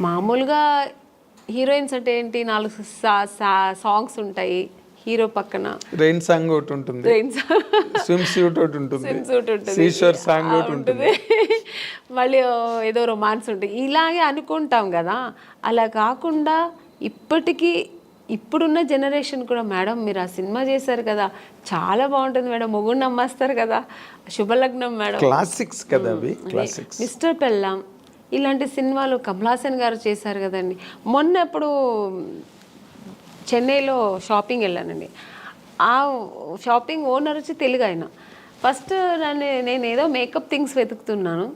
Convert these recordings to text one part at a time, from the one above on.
మామూలుగా హీరోయిన్స్ అంటే ఏంటి, 4 సాంగ్స్ ఉంటాయి హీరో పక్కన. రెయిన్ సాంగ్ ఒకటి ఉంటుంది, స్విమ్ సూట్ ఒకటి ఉంటుంది, సీషోర్ సాంగ్ ఒకటి ఉంటుంది, మళ్ళీ ఏదో రొమాన్స్ ఉంటుంది. ఇలాగే అనుకుంటాం కదా. అలా కాకుండా ఇప్పుడున్న జనరేషన్ కూడా, మేడం మీరు ఆ సినిమా చేశారు కదా, చాలా బాగుంటుంది మేడం, మొగుడు నమ్మేస్తారు కదా, శుభలగ్నం మేడం, క్లాసిక్స్ కదా అవి, క్లాసిక్స్, మిస్టర్ పెళ్ళాం, ఇలాంటి సినిమాలు కమల్ హాసన్ గారు చేశారు కదండి. మొన్న ఎప్పుడు చెన్నైలో షాపింగ్ వెళ్ళానండి. ఆ షాపింగ్ ఓనర్ వచ్చి తెలుగు ఆయన. ఫస్ట్ నేను ఏదో మేకప్ థింగ్స్ వెతుకుతున్నాను,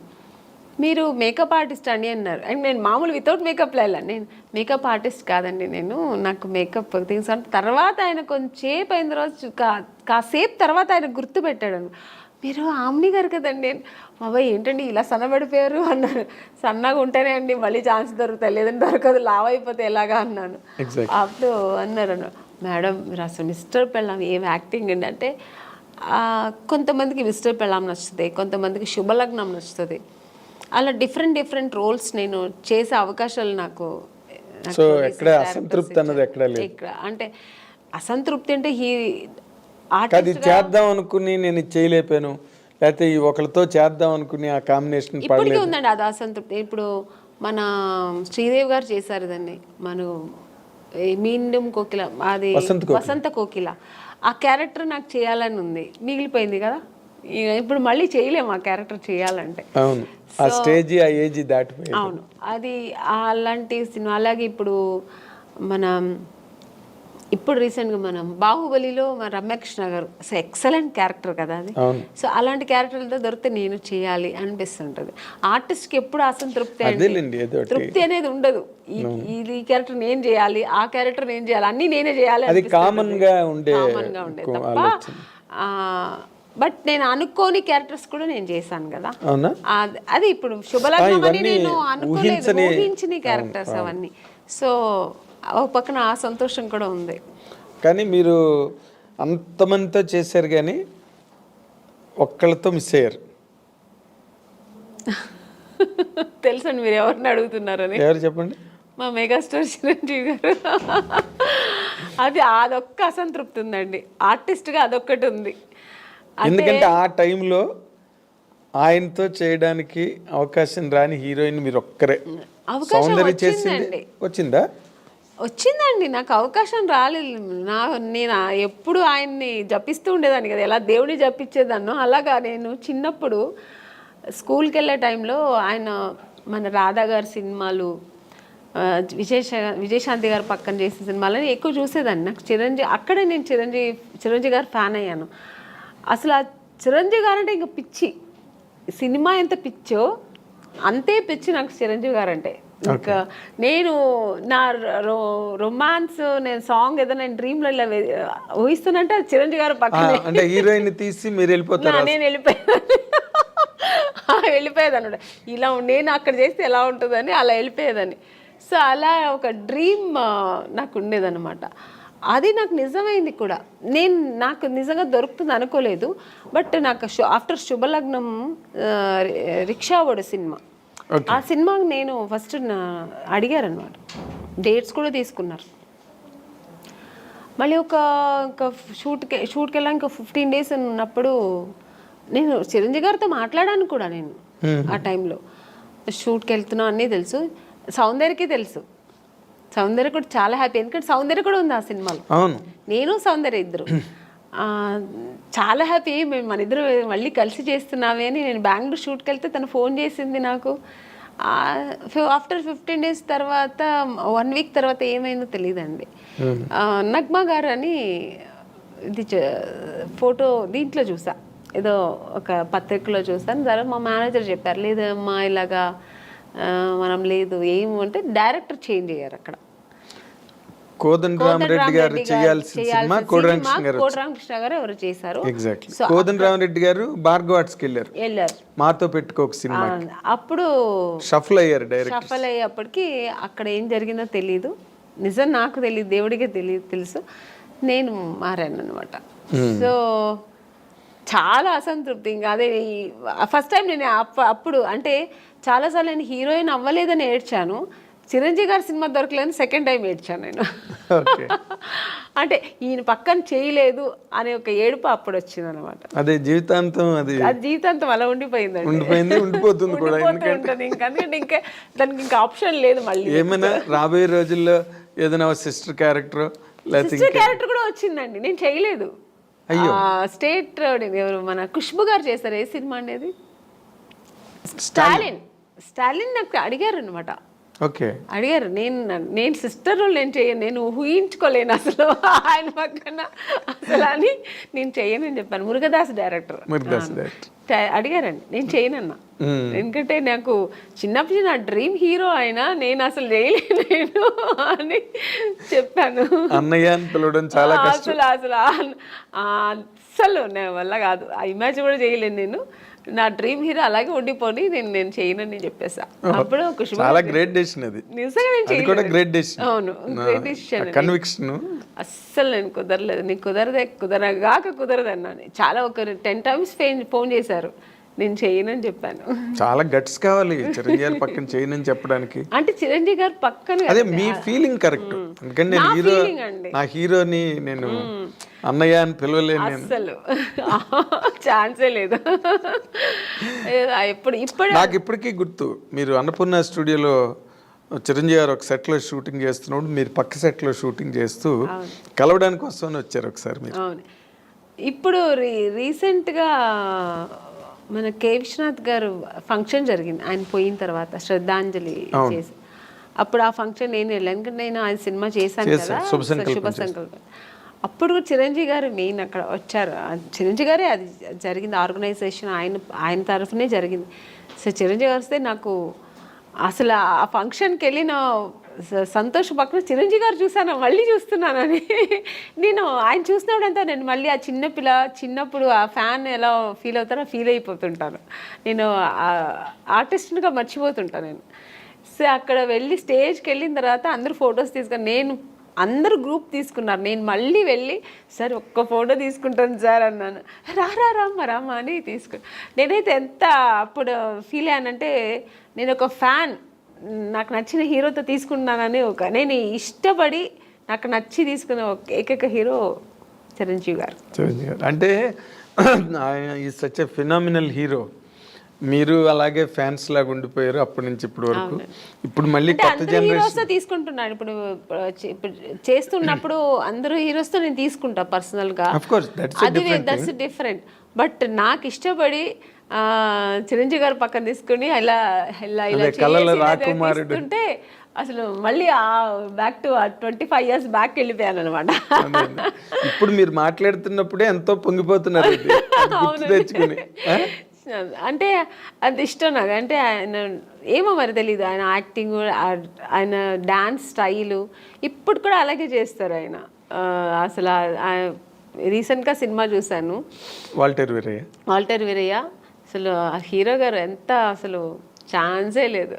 మీరు మేకప్ ఆర్టిస్ట్ అండి అన్నారు. అండ్ నేను మామూలు వితౌట్ మేకప్లో వెళ్ళాను. నేను మేకప్ ఆర్టిస్ట్ కాదండి, నాకు మేకప్ థింగ్స్ అంటే. తర్వాత ఆయన కొంచెంసేపు అయిన తర్వాత, కాసేపు తర్వాత ఆయన గుర్తుపెట్టాడు, మీరు ఆమ్ని గారు కదండి. బాబాయ్ ఏంటండి ఇలా సన్నబడిపోయారు అన్నారు. సన్నగా ఉంటేనే అండి మళ్ళీ ఛాన్స్ దొరుకుతాయి, లేదంటే దొరకదు, లావ్ అయిపోతే ఎలాగా అన్నాను. అప్పుడు అన్నారు, మేడం మీరు అసలు మిస్టర్ పెళ్ళాం ఏం యాక్టింగ్ అండి అంటే, కొంతమందికి మిస్టర్ పెళ్ళాం నచ్చుతుంది, కొంతమందికి శుభలగ్నం నచ్చుతుంది. అలా డిఫరెంట్ రోల్స్ నేను చేసే అవకాశాలు నాకు. సో ఎక్కడ అసంతృప్తి అన్నది ఎక్కడ లేదు. అంటే అసంతృప్తి అంటే అది చేద్దాం అనుకుని నేను చేయలేపాను, లేకపోతే ఒకరితో చేద్దాం అనుకుని ఆ కాంబినేషన్ ఇప్పటికీ ఉందండి అది అసంతృప్తి. ఇప్పుడు మన శ్రీదేవి గారు చేశారు దాన్ని, మన మీండం కోకిల, అది వసంత కోకిల, ఆ క్యారెక్టర్ నాకు చేయాలని ఉంది, మిగిలిపోయింది కదా. ఇప్పుడు మళ్ళీ చేయలేము ఆ క్యారెక్టర్ చేయాలంటే. అవును, ఆ స్టేజ్ ఆ ఏజ్ దాటిపోయింది. అవును, అది అలాంటి సినిమా. అలాగే ఇప్పుడు రీసెంట్గా మనం బాహుబలిలో మన రమ్యకృష్ణ గారు అసలు ఎక్సలెంట్ క్యారెక్టర్ కదా అది. సో అలాంటి క్యారెక్టర్లతో దొరికితే నేను చేయాలి అనిపిస్తుంటుంది. ఆర్టిస్ట్కి ఎప్పుడు అసంతృప్తి తృప్తి అనేది ఉండదు. ఈ క్యారెక్టర్ నేను చేయాలి, ఆ క్యారెక్టర్ నేను చేయాలి, అన్నీ నేనే చేయాలి కామన్ గా ఉండే తప్ప. బట్ నేను అనుకోని క్యారెక్టర్స్ కూడా నేను చేశాను కదా. అది ఇప్పుడు శుభలగ్నం అని నేను అనుకోలేదు, ఊహించిన క్యారెక్టర్స్ అవన్నీ. సో ఒక పక్కన ఆ సంతోషం కూడా ఉంది. కానీ మీరు అంతమందితో చేశారు కానీ ఒక్కళ్ళతో మిస్ అయ్యారు. తెలుసండి మీరు ఎవరిని అడుగుతున్నారని. ఎవరు చెప్పండి. మా మెగాస్టార్ చిరంజీవి గారు. అదొక్క అసంతృప్తి ఉందండి, ఆర్టిస్ట్గా అదొక్కటి ఉంది. ఎందుకంటే ఆ టైంలో ఆయనతో చేయడానికి అవకాశం రాని హీరోయిన్ మీరు ఒక్కరే. సౌందర్య చేసింది వచ్చిందండి, నాకు అవకాశం రాలేదు. నేను ఎప్పుడు ఆయన్ని జపిస్తూ ఉండేదాన్ని కదా, ఎలా దేవుడిని జపించేదాన్నో అలాగా. నేను చిన్నప్పుడు స్కూల్కి వెళ్ళే టైంలో ఆయన మన రాధా గారి సినిమాలు, విజయశాంతి గారు పక్కన చేసే సినిమాలని ఎక్కువ చూసేదాన్ని. నాకు అక్కడే నేను చిరంజీవి గారు ఫ్యాన్ అయ్యాను. అసలు ఆ చిరంజీవి గారు అంటే ఇంకా పిచ్చి, సినిమా ఎంత పిచ్చో అంతే పిచ్చి నాకు చిరంజీవి గారు అంటే. ఇంకా నేను నా రొమాన్స్, నేను సాంగ్ ఏదో నేను డ్రీమ్లో ఇలా ఊహిస్తానంటే అది చిరంజీవి గారు పక్కన హీరోయిన్ తీసి మీరు వెళ్ళిపోతారు. నేను వెళ్ళిపోయేదాన్ని ఇలా నేను అక్కడ చేస్తే ఎలా ఉంటుందని అలా వెళ్ళిపోయేదాన్ని. సో అలా ఒక డ్రీమ్ నాకు ఉండేదన్నమాట. అది నాకు నిజమైంది కూడా. నాకు నిజంగా దొరుకుతుంది అనుకోలేదు. బట్ నాకు ఆఫ్టర్ శుభలగ్నం రిక్షావాడు సినిమా, ఆ సినిమాకి నేను ఫస్ట్ అడిగారనమాట, డేట్స్ కూడా తీసుకున్నారు. మళ్ళీ ఒక షూట్కి వెళ్ళా, ఇంకా 15 days ఉన్నప్పుడు నేను చిరంజీవి గారితో మాట్లాడాను కూడా. నేను ఆ టైంలో షూట్కి వెళ్తున్నా అన్నీ తెలుసు, సౌందర్యకి తెలుసు. సౌందర్య కూడా చాలా హ్యాపీ, ఎందుకంటే సౌందర్య కూడా ఉంది ఆ సినిమాలో. నేను సౌందర్య ఇద్దరు చాలా హ్యాపీ. మేము మన ఇద్దరు మళ్ళీ కలిసి చేస్తున్నామే అని. నేను బెంగళూరు షూట్కి వెళ్తే తను ఫోన్ చేసింది నాకు. ఆఫ్టర్ 15 days తర్వాత, 1 week తర్వాత ఏమైందో తెలియదండి. నగ్మా గారు అని ఇది ఫోటో దీంట్లో చూసా, ఏదో ఒక పత్రికలో చూసాను. తర్వాత మా మేనేజర్ చెప్పారు, లేదమ్మా ఇలాగా మనం లేదు ఏమంటే డైరెక్టర్ చేంజ్ అయ్యారు అక్కడ. కోదండరామరెడ్డి గారు చేయాల్సిన సినిమా కోదండరామకృష్ణ గారు ఎవరు చేశారు. కోదండరామరెడ్డి గారు భార్గవ ఆర్ట్స్కి వెళ్ళారు, మాతో పెట్టుకోక సినిమా. అప్పుడు షఫల్ అయ్యారు. షఫల్ అయ్యేప్పటికి అక్కడ ఏం జరిగిందో తెలీదు, నిజం నాకు తెలియదు, దేవుడికే తెలుసు. నేను మారాను అనమాట. సో చాలా అసంతృప్తి. ఇంకా అదే ఫస్ట్ టైం నేను అప్పుడు అంటే చాలాసార్లు నేను హీరోయిన్ అవ్వలేదని ఏడ్చాను. చిరంజీవి గారి సినిమా దొరకలేని సెకండ్ టైం ఏడ్చాను నేను. ఓకే. అంటే ఈయన పక్కన చేయలేదు అనే ఒక ఏడుపు అప్పుడు వచ్చింది అనమాట. అదే జీవితాంతం అది జీవితాంతం అలా ఉండిపోయిందండి. ఉండిపోతుంది కూడా. ఉంటుంది ఎందుకంటే ఇంకా దానికి ఇంకా ఆప్షన్ లేదు. మళ్ళీ ఏమైనా రాబోయే రోజుల్లో ఏదైనా సిస్టర్ క్యారెక్టర్ సిస్టర్ క్యారెక్టర్ కూడా వచ్చిందండి, నేను చేయలేదు. స్టేట్ ఎవరు మన ఖుష్బు గారు చేశారు. ఏ సినిమా అనేది? స్టాలిన్ నాకు అడిగారు అనమాట. ఓకే. అడిగారు, నేను సిస్టర్ రోల్ నేను చేయను, నేను ఊహించుకోలేను అసలు ఆయన పక్కన అసలు అని నేను చేయనని చెప్పాను. మురుగదాస్ డైరెక్టర్ అడిగారండి, నేను చేయనన్నా. ఎందుకంటే నాకు చిన్నప్పుడు నా డ్రీమ్ హీరో ఆయన, నేను అసలు చేయలేను అని చెప్పాను. అన్నయ్య అని పిలవడం చాలా అసలు అస్సలు నా వల్ల కాదు, ఆ ఇమేజ్ కూడా చేయలేను నేను. నా డ్రీమ్ హీరో అలాగే ఉండిపోని నేను చేయనని చెప్పేసా. అప్పుడు చాలా గ్రేట్ డెసిషన్ అది. నిజంగా నేను చేయలేదు. Great decision. అవును, గ్రేట్ డెసిషన్. కన్విక్షన్. అస్సలు నేను కుదరలేదు, నీకు కుదరదు అన్నాను. చాలా ఒక 10 times ఫోన్ చేశారు, నేను చేయనని చెప్పాను. చాలా గట్స్ కావాలి చిరంజీవి గారి పక్కన చేయనని చెప్పడానికి. అంటే చిరంజీవి గారు పక్కన అదే మీ ఫీలింగ్ కరెక్ట్. ఎందుకంటే నేను నా హీరోని నేను అన్నయ్య అని పిలవలేను. అసలు ఛాన్సే లేదు. నాకు ఇప్పటికీ గుర్తు, మీరు అన్నపూర్ణ స్టూడియోలో చిరంజీవి గారు ఒక సెట్లో షూటింగ్ చేస్తున్నప్పుడు మీరు పక్క సెట్లో షూటింగ్ చేస్తూ కలవడానికి వస్తామని వచ్చారు ఒకసారి మీరు. అవును. ఇప్పుడు రీసెంట్గా మన కే విశ్వనాథ్ గారు ఫంక్షన్ జరిగింది, ఆయన పోయిన తర్వాత శ్రద్ధాంజలి చేసి. అప్పుడు ఆ ఫంక్షన్ నేను వెళ్ళాను, ఎందుకంటే నేను ఆయన సినిమా చేశాను కదా, శుభ సంకల్పం. అప్పుడు చిరంజీవి గారు మెయిన్ అక్కడ వచ్చారు. చిరంజీవి గారే అది జరిగింది, ఆర్గనైజేషన్ ఆయన తరఫునే జరిగింది. సో చిరంజీవి గారు వస్తే నాకు అసలు ఆ ఫంక్షన్కి వెళ్ళిన సంతోష్ పక్కన చిరంజీవి గారు చూసాను, మళ్ళీ చూస్తున్నానని. నేను ఆయన చూసినప్పుడంతా నేను మళ్ళీ ఆ చిన్నప్పుడు ఆ ఫ్యాన్ ఎలా ఫీల్ అవుతానో ఫీల్ అయిపోతుంటాను. నేను ఆర్టిస్ట్గా మర్చిపోతుంటాను నేను. సో అక్కడ వెళ్ళి స్టేజ్కి వెళ్ళిన తర్వాత అందరూ ఫొటోస్ తీసుకొని అందరూ గ్రూప్ తీసుకున్నారు. నేను మళ్ళీ వెళ్ళి సార్ ఒక్క ఫోటో తీసుకుంటాను సార్ అన్నాను. రామ్మా అని నేనైతే ఎంత అప్పుడు ఫీల్ అయ్యానంటే, నేను ఒక ఫ్యాన్, నాకు నచ్చిన హీరోతో తీసుకున్నానని నేను ఇష్టపడి నాకు నచ్చి తీసుకున్న ఏకైక హీరో చిరంజీవి గారు. అంటే ఆయన ఈ సచ్ ఎ ఫినామినల్ హీరో. మీరు అలాగే ఫ్యాన్స్ లాగా ఉండిపోయారు అప్పటి నుంచి ఇప్పటి వరకు. ఇప్పుడు మళ్ళీ కొత్త జనరేషన్ తీసుకుంటున్నాను. ఇప్పుడు చేస్తున్నప్పుడు అందరూ హీరోస్తో నేను తీసుకుంటా పర్సనల్గా, దట్స్ డిఫరెంట్. బట్ నాకు ఇష్టపడి చిరంజీవి గారు పక్కన తీసుకుని ఇలా తీసుకుంటే అసలు మళ్ళీ బ్యాక్ టు 25 years బ్యాక్ వెళ్ళిపోయాను అనమాట. ఇప్పుడు మీరు మాట్లాడుతున్నప్పుడే ఎంతో పొంగిపోతున్నారు తెచ్చుకుని. అంటే అది ఇష్టం నాకు. అంటే ఆయన ఏమో మరి తెలీదు, ఆయన యాక్టింగ్, ఆయన డాన్స్ స్టైలు ఇప్పుడు కూడా అలాగే చేస్తారు ఆయన. అసలు రీసెంట్గా సినిమా చూశాను, వాల్టర్ వీరయ్య. అసలు ఆ హీరో గారు ఎంత అసలు ఛాన్సే లేదు.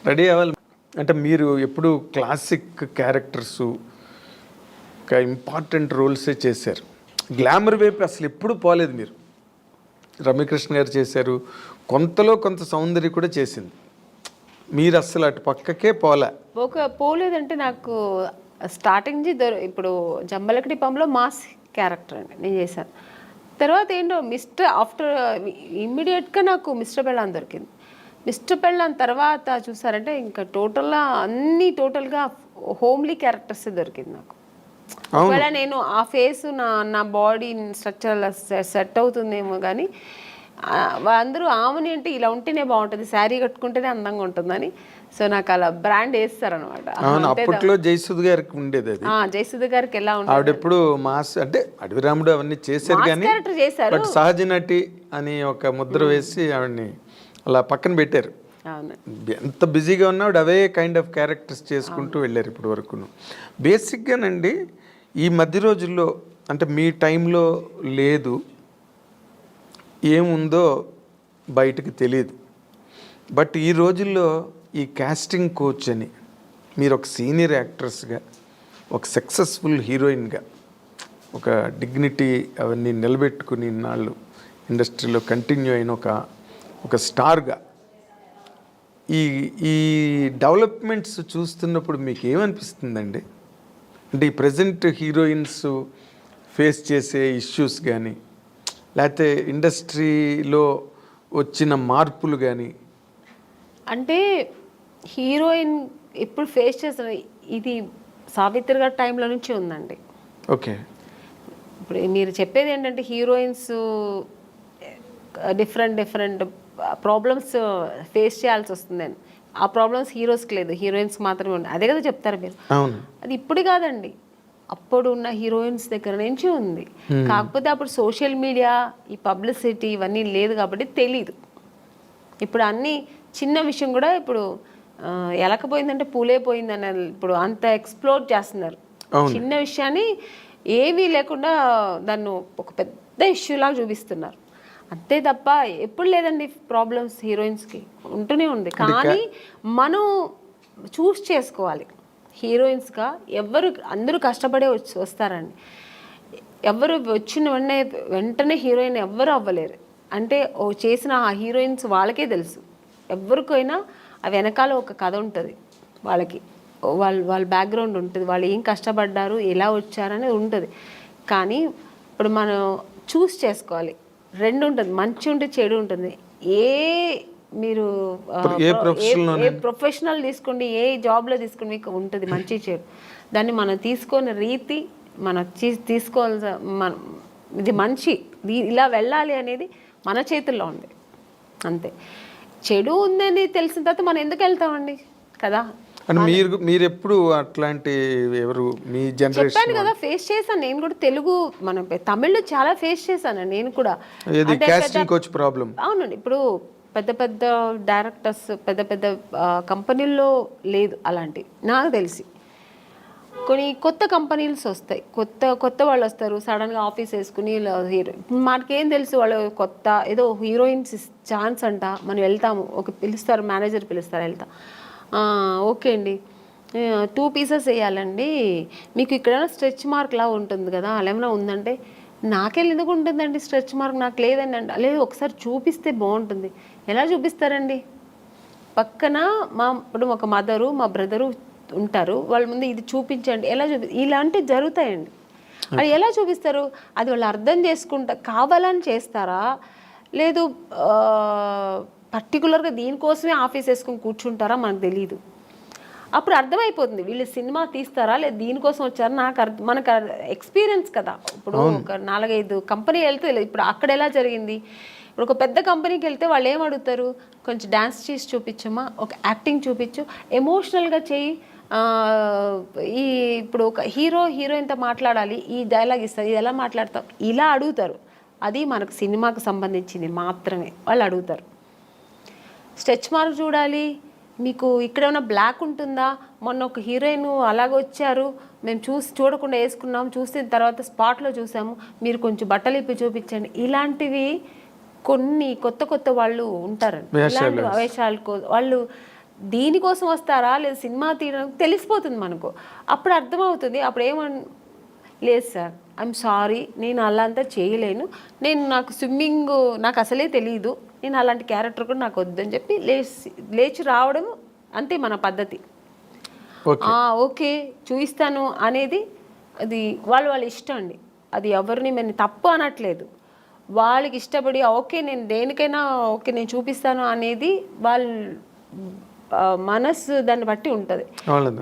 రెడీ అవ్వాలి అంటే మీరు ఎప్పుడు క్లాసిక్ క్యారెక్టర్స్, ఒక ఇంపార్టెంట్ రోల్సే చేశారు. గ్లామర్ వైపు అసలు ఎప్పుడు పోలేదు మీరు. రమ్యకృష్ణ గారు చేశారు, కొంతలో కొంత సౌందర్య కూడా చేసింది. మీరు అసలు అటు పక్కకే పోలేదంటే నాకు స్టార్టింగ్ ఇప్పుడు జంబలకడి పంలో మాస్ క్యారెక్టర్ అండి నేను చేశాను. తర్వాత ఏంటో ఆఫ్టర్ ఇమ్మీడియట్గా నాకు మిస్టర్ పెళ్ళాన్ దొరికింది. మిస్టర్ పెళ్ళాన్ తర్వాత చూసారంటే ఇంకా టోటల్గా హోమ్లీ క్యారెక్టర్స్ దొరికింది నాకు. ఒకవేళ నేను ఆ ఫేస్ నా బాడీ స్ట్రక్చర్ సెట్ అవుతుందేమో కానీ అందరూ ఆమెని అంటే ఇలా ఉంటేనే బాగుంటుంది, శారీ కట్టుకుంటేనే అందంగా ఉంటుందని. సో నాకు అలా బ్రాండ్ వేస్తారనమాట. అప్పట్లో జయసుధ గారికి ఉండేది అది. జయసుధ గారికి ఎలా ఉంటుంది, ఆవిడెప్పుడు మాస్ అంటే అడవి రాముడు అవన్నీ చేశారు కానీ బట్ సహజ నటి అని ఒక ముద్ర వేసి ఆవిడని అలా పక్కన పెట్టారు. ఎంత బిజీగా ఉన్నా ఆవిడ అవే కైండ్ ఆఫ్ క్యారెక్టర్స్ చేసుకుంటూ వెళ్ళారు ఇప్పటి వరకును. బేసిక్గానండి ఈ మధ్య రోజుల్లో అంటే మీ టైంలో లేదు, ఏముందో బయటకు తెలియదు. బట్ ఈ రోజుల్లో ఈ కాస్టింగ్ కోచ్ అని మీరు ఒక సీనియర్ యాక్ట్రెస్గా, ఒక సక్సెస్ఫుల్ హీరోయిన్గా, ఒక డిగ్నిటీ అవన్నీ నిలబెట్టుకుని ఇన్నాళ్ళు ఇండస్ట్రీలో కంటిన్యూ అయిన ఒక స్టార్గా ఈ ఈ డెవలప్మెంట్స్ చూస్తున్నప్పుడు మీకు ఏమనిపిస్తుందండి? అంటే ఈ ప్రజెంట్ హీరోయిన్స్ ఫేస్ చేసే ఇష్యూస్ కానీ, లేకపోతే ఇండస్ట్రీలో వచ్చిన మార్పులు కానీ. అంటే హీరోయిన్ ఇప్పుడు ఫేస్ చేసిన ఇది సావిత్రి గారి టైంలో నుంచి ఉందండి. ఓకే. ఇప్పుడు మీరు చెప్పేది ఏంటంటే హీరోయిన్స్ డిఫరెంట్ ప్రాబ్లమ్స్ ఫేస్ చేయాల్సి వస్తుందని. ఆ ప్రాబ్లమ్స్ హీరోస్కి లేదు, హీరోయిన్స్కి మాత్రమే ఉంది. అదే కదా చెప్తారు మీరు. అది ఇప్పుడు కాదండి, అప్పుడు ఉన్న హీరోయిన్స్ దగ్గర నుంచి ఉంది. కాకపోతే అప్పుడు సోషల్ మీడియా, ఈ పబ్లిసిటీ ఇవన్నీ లేదు కాబట్టి తెలీదు. ఇప్పుడు అన్ని చిన్న విషయం కూడా ఇప్పుడు ఎలకపోయిందంటే పూలే పోయిందని ఇప్పుడు అంత ఎక్స్ప్లోర్ చేస్తున్నారు. చిన్న విషయాన్ని ఏమీ లేకుండా దాన్ని ఒక పెద్ద ఇష్యూలాగా చూపిస్తున్నారు. అంతే తప్ప ఎప్పుడు లేదండి ప్రాబ్లమ్స్ హీరోయిన్స్కి, ఉంటూనే ఉంది. కానీ మనం చూస్ చేసుకోవాలి. హీరోయిన్స్గా అందరూ కష్టపడే వస్తారండి. ఎవరు వచ్చిన వెంటనే హీరోయిన్ ఎవ్వరు అవ్వలేరు. అంటే చేసిన ఆ హీరోయిన్స్ వాళ్ళకే తెలుసు. ఎవరికైనా ఆ వెనకాల ఒక కథ ఉంటుంది, వాళ్ళకి వాళ్ళ బ్యాక్గ్రౌండ్ ఉంటుంది, వాళ్ళు ఏం కష్టపడ్డారు, ఎలా వచ్చారనేది ఉంటుంది. కానీ ఇప్పుడు మనం చూస్ చేసుకోవాలి. రెండు ఉంటుంది, మంచి ఉంటుంది, చెడు ఉంటుంది. మీరు ఏ ప్రొఫెషనల్ తీసుకోండి, ఏ జాబ్లో తీసుకోండి, మీకు ఉంటుంది మంచి చెడు. దాన్ని మనం తీసుకునే రీతి, మనం తీసుకోవాల్సిన ఇది మంచి ఇలా వెళ్ళాలి అనేది మన చేతుల్లో ఉంది. అంతే. చెడు ఉందని తెలిసిన తర్వాత మనం ఎందుకు వెళ్తామండి కదా. మీరు ఎప్పుడు అట్లాంటి ఎవరు మీ జనరేషన్? చెప్పాను కదా, ఫేస్ చేశాను నేను కూడా. తెలుగు మనం తమిళ్లో చాలా ఫేస్ చేశాను నేను కూడా. అవునండి. ఇప్పుడు పెద్ద డైరెక్టర్స్ పెద్ద కంపెనీల్లో లేదు అలాంటి నాకు తెలిసి. కొన్ని కొత్త కంపెనీస్ వస్తాయి, కొత్త వాళ్ళు వస్తారు, సడన్గా ఆఫీస్ వేసుకుని హీరో. మనకేం తెలుసు వాళ్ళు కొత్త ఏదో హీరోయిన్స్ ఛాన్స్ అంట, మనం వెళ్తాము. పిలుస్తారు, మేనేజర్ పిలుస్తారు, వెళ్తాం. ఓకే అండి, 2 pieces వేయాలండి, మీకు ఇక్కడ స్ట్రెచ్ మార్క్ లా ఉంటుంది కదా, అలా ఏమైనా ఉందంటే, నాకెళ్ళి ఎందుకు ఉంటుందండి స్ట్రెచ్ మార్క్, నాకు లేదండి అంట. లేదు, ఒకసారి చూపిస్తే బాగుంటుంది. ఎలా చూపిస్తారండి? పక్కన ఇప్పుడు ఒక మదరు, మా బ్రదరు ఉంటారు, వాళ్ళ ముందు ఇది చూపించండి, ఎలా ఇలాంటివి జరుగుతాయండి. అది ఎలా చూపిస్తారు? అది వాళ్ళు అర్థం చేసుకుంటా కావాలని చేస్తారా, లేదు పర్టికులర్గా దీనికోసమే ఆఫీస్ వేసుకొని కూర్చుంటారా, మనకు తెలీదు. అప్పుడు అర్థమైపోతుంది వీళ్ళు సినిమా తీస్తారా లేదు దీనికోసం వచ్చారా. మనకు ఎక్స్పీరియన్స్ కదా. ఇప్పుడు ఒక 4-5 కంపెనీ వెళ్తే ఇప్పుడు అక్కడ ఎలా జరిగింది. ఇప్పుడు ఒక పెద్ద కంపెనీకి వెళ్తే వాళ్ళు ఏం అడుగుతారు, కొంచెం డ్యాన్స్ చేసి చూపించమ్మా, ఒక యాక్టింగ్ చూపించు, ఎమోషనల్గా చేయి. ఇప్పుడు ఒక హీరోయిన్తో మాట్లాడాలి, ఈ డైలాగ్ ఇస్తారు, ఇది ఎలా మాట్లాడతాం, ఇలా అడుగుతారు. అది మనకు సినిమాకు సంబంధించింది మాత్రమే వాళ్ళు అడుగుతారు. స్ట్రెచ్ మార్క్ చూడాలి, మీకు ఇక్కడ ఏమైనా బ్లాక్ ఉంటుందా, మొన్న ఒక హీరోయిన్ అలాగ వచ్చారు, మేము చూడకుండా వేసుకున్నాం, చూసిన తర్వాత స్పాట్లో చూసాము, మీరు కొంచెం బట్టలు ఇప్పి చూపించండి. ఇలాంటివి కొన్ని కొత్త వాళ్ళు ఉంటారండి. ఇలాంటి వేషాలకు వాళ్ళు దీనికోసం వస్తారా లేదా సినిమా తీయడానికి తెలిసిపోతుంది మనకు. అప్పుడు అర్థమవుతుంది. అప్పుడు లేదు సార్, ఐఎమ్ సారీ, నేను అలా అంతా చేయలేను, నాకు స్విమ్మింగ్ నాకు అసలే తెలియదు, నేను అలాంటి క్యారెక్టర్ కూడా నాకు వద్దని చెప్పి లేచి రావడం, అంతే మన పద్ధతి. ఓకే చూపిస్తాను అనేది అది వాళ్ళ ఇష్టం అండి. అది ఎవరిని మేము తప్పు అనట్లేదు, వాళ్ళకి ఇష్టపడి ఓకే నేను దేనికైనా ఓకే నేను చూపిస్తాను అనేది వాళ్ళ మనసు దాన్ని బట్టి ఉంటుంది.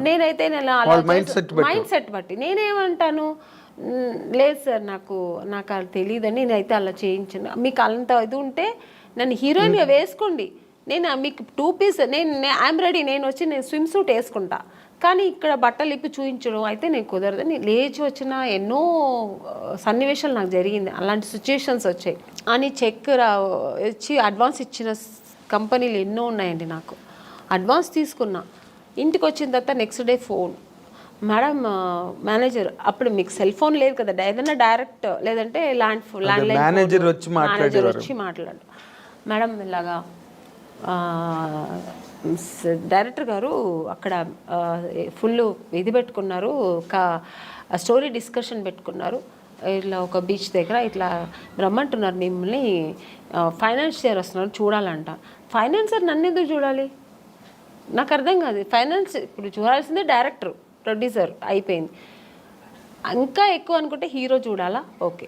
నేనైతే మైండ్ సెట్ బట్టి నేనేమంటాను, లేదు సార్ నాకు అది తెలియదని, నేనైతే అలా చేయించాను, మీకు అంత ఇది ఉంటే నన్ను హీరోయిన్గా వేసుకోండి, నేను మీకు 2 pieces ఐఎమ్ రెడీ, నేను స్విమ్ సూట్ వేసుకుంటా, కానీ ఇక్కడ బట్టలు ఇప్పి చూపించడం అయితే నేను కుదరదని లేచి వచ్చిన ఎన్నో సన్నివేశాలు నాకు జరిగింది. అలాంటి సిచ్యుయేషన్స్ వచ్చాయి అని చెక్ వచ్చి అడ్వాన్స్ ఇచ్చిన కంపెనీలు ఎన్నో ఉన్నాయండి. నాకు అడ్వాన్స్ తీసుకున్నా, ఇంటికి వచ్చిన తర్వాత next day phone, madam manager, అప్పుడు మీకు సెల్ ఫోన్ లేదు కదా, ఏదైనా డైరెక్ట్ లేదంటే ల్యాండ్లైన్ మేనేజర్ వచ్చి మాట్లాడు, మేడం ఇలాగా డైరెక్టర్ గారు అక్కడ ఫుల్ ఇది పెట్టుకున్నారు, ఒక స్టోరీ డిస్కషన్ పెట్టుకున్నారు, ఇట్లా ఒక బీచ్ దగ్గర ఇట్లా రమ్మంటున్నారు మిమ్మల్ని, ఫైనాన్షియర్ వస్తున్నారు చూడాలంట. ఫైనాన్సర్ నన్ను ఎందుకు చూడాలి, నాకు అర్థం కాదు. ఫైనాన్స్ ఇప్పుడు చూడాల్సిందే డైరెక్టర్, ప్రొడ్యూసర్ అయిపోయింది. ఇంకా ఎక్కువ అనుకుంటే హీరో చూడాలా, ఓకే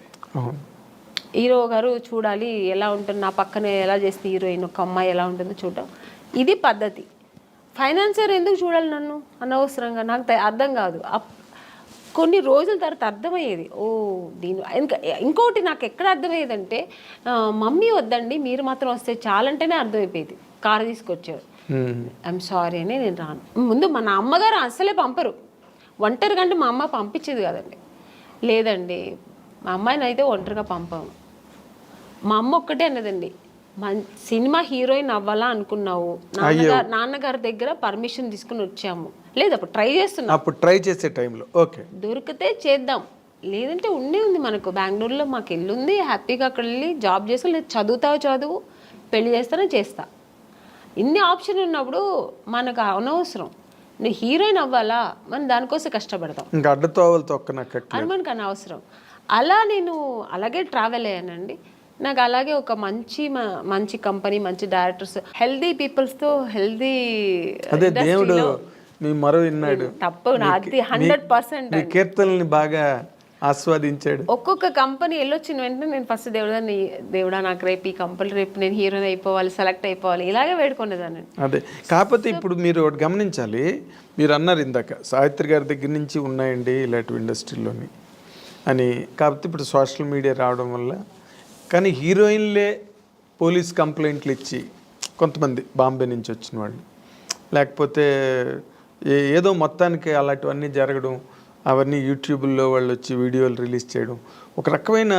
హీరో గారు చూడాలి ఎలా ఉంటుంది, నా పక్కనే ఎలా చేస్తే హీరోయిన్ ఒక అమ్మాయి ఎలా ఉంటుందో చూడటం, ఇది పద్ధతి. ఫైనాన్సర్ ఎందుకు చూడాలి నన్ను అనవసరంగా, నాకు అర్థం కాదు. కొన్ని రోజుల తర్వాత అర్థమయ్యేది, ఓ దీని ఇంకోటి నాకు ఎక్కడ అర్థమయ్యేదంటే, మమ్మీ వద్దండి మీరు మాత్రం వస్తే చాలంటేనే అర్థమైపోయేది. కారు తీసుకొచ్చారు, ఐఎమ్ సారీ అని నేను రాను. ముందు మన అమ్మగారు అసలే పంపరు, ఒంటరిగా అంటే మా అమ్మ పంపించేది కదండి. లేదండి మా అమ్మాయిని అయితే ఒంటరిగా పంపాము. మా అమ్మ ఒక్కటే అన్నదండి, సినిమా హీరోయిన్ అవ్వాలా అనుకున్నావు, నాన్నగారి దగ్గర పర్మిషన్ తీసుకుని వచ్చాము. లేదు అప్పుడు ట్రై చేస్తున్నాం, అప్పుడు ట్రై చేసే టైంలో ఓకే దొరికితే చేద్దాం, లేదంటే ఉండే ఉంది మనకు బెంగళూరులో మాకు ఇల్లు ఉంది, హ్యాపీగా అక్కడ వెళ్ళి జాబ్ చేస్తా, లేదు చదువు పెళ్లి చేస్తానో చేస్తా. ఇన్ని ఆప్షన్ ఉన్నప్పుడు మనకు అనవసరం. నువ్వు హీరోయిన్ అవ్వాలా, మనం దానికోసం కష్టపడతాం, ఇంకా అడ్డతోవలతో అని మనకు అనవసరం. అలా నేను అలాగే ట్రావెల్ అయ్యానండి. నాకు అలాగే ఒక మంచి కంపెనీ, మంచి డైరెక్టర్స్, హెల్దీ పీపుల్స్తో హెల్దీ, అదే దేవుడు మీ మరో విన్నాడు, తప్పు అది 100% కీర్తనల్ని బాగా ఆస్వాదించాడు. ఒక్కొక్క కంపెనీ వెళ్ళొచ్చిన వెంటనే నేను ఫస్ట్ దేవుడా నాకు రేపు ఈ కంపెనీ, రేపు నేను హీరోయిన్ అయిపోవాలి, సెలెక్ట్ అయిపోవాలి, ఇలాగే వేడుకునేదాన్ని. అదే కాకపోతే ఇప్పుడు మీరు ఒకటి గమనించాలి, మీరు అన్నారు ఇందాక సావిత్రి గారి దగ్గర నుంచి ఉన్నాయండి ఇలాంటి ఇండస్ట్రీలోని అని. కాకపోతే ఇప్పుడు సోషల్ మీడియా రావడం వల్ల, కానీ హీరోయిన్లే పోలీస్ కంప్లైంట్లు ఇచ్చి కొంతమంది బాంబే నుంచి వచ్చిన వాళ్ళు, లేకపోతే ఏదో మొత్తానికి అలాంటివన్నీ జరగడం, అవన్నీ యూట్యూబ్లో వాళ్ళు వచ్చి వీడియోలు రిలీజ్ చేయడం, ఒక రకమైన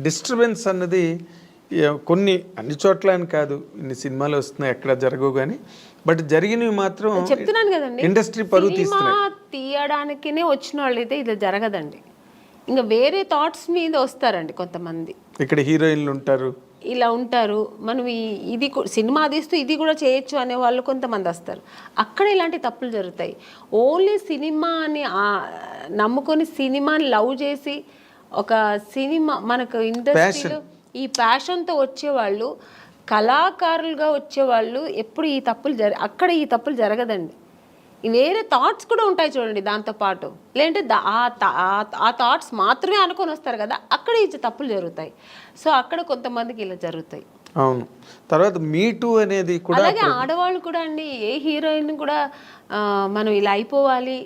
డిస్టర్బెన్స్ అన్నది కొన్ని అన్ని చోట్ల అని కాదు, ఇన్ని సినిమాలు వస్తున్నాయి ఎక్కడ జరగవు కానీ, బట్ జరిగినవి మాత్రం చెప్తున్నాను కదండి, ఇండస్ట్రీ పరువు తీయడానికినే వచ్చిన వాళ్ళు అయితే ఇది జరగదండి. ఇంకా వేరే థాట్స్ మీద వస్తారండి కొంతమంది. ఇక్కడ హీరోయిన్లు ఉంటారు, ఇలా ఉంటారు, మనం ఇది సినిమా తీస్తూ ఇది కూడా చేయొచ్చు అనే వాళ్ళు కొంతమంది వస్తారు. అక్కడ ఇలాంటి తప్పులు జరుగుతాయి. ఓన్లీ సినిమాని నమ్ముకొని సినిమాని లవ్ చేసి ఒక సినిమా మనకు ఇండస్ట్రీలో ఈ ప్యాషన్తో వచ్చేవాళ్ళు, కళాకారులుగా వచ్చేవాళ్ళు ఎప్పుడు ఈ తప్పులు అక్కడ ఈ తప్పులు జరగదండి. వేరే థాట్స్ కూడా ఉంటాయి చూడండి దాంతోపాటు, లేదంటే ఆ థాట్స్ మాత్రమే అనుకొని వస్తారు కదా, అక్కడ ఈ తప్పులు జరుగుతాయి. సో అక్కడ కొంతమందికి ఇలా జరుగుతాయి. అవును. తర్వాత మీటూ అనేది కూడా, అలాగే ఆడవాళ్ళు కూడా అండి, ఏ హీరోయిన్ కూడా మనం ఇలా అయిపోవాలి,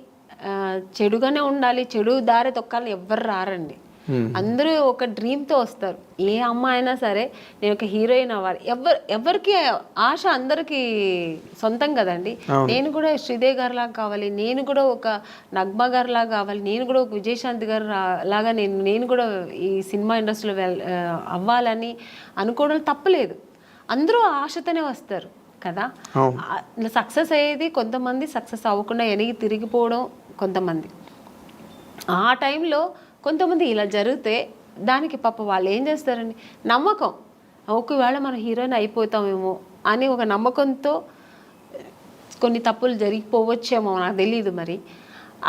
చెడుగానే ఉండాలి, చెడు దారి తొక్కాలని ఎవ్వరు రారండి. అందరూ ఒక డ్రీమ్తో వస్తారు. ఏ అమ్మాయి అయినా సరే నేను ఒక హీరోయిన్ అవ్వాలి, ఎవరికి ఆశ అందరికీ సొంతం కదండి. నేను కూడా శ్రీదేవి గారి లాగా కావాలి, నేను కూడా ఒక నగ్మా గారి లాగా కావాలి, నేను కూడా ఒక విజయశాంతి గారు లాగా నేను కూడా ఈ సినిమా ఇండస్ట్రీలో అవ్వాలని అనుకోవడం తప్పలేదు. అందరూ ఆశతోనే వస్తారు కదా. సక్సెస్ అయ్యేది కొంతమంది, సక్సెస్ అవ్వకుండా వెనక్కి తిరిగిపోవడం కొంతమంది. ఆ టైంలో కొంతమంది ఇలా జరిగితే దానికి పాప వాళ్ళు ఏం చేస్తారండి, నమ్మకం, ఒకవేళ మనం హీరోయిన్ అయిపోతామేమో అని ఒక నమ్మకంతో కొన్ని తప్పులు జరిగిపోవచ్చేమో, నాకు తెలియదు మరి.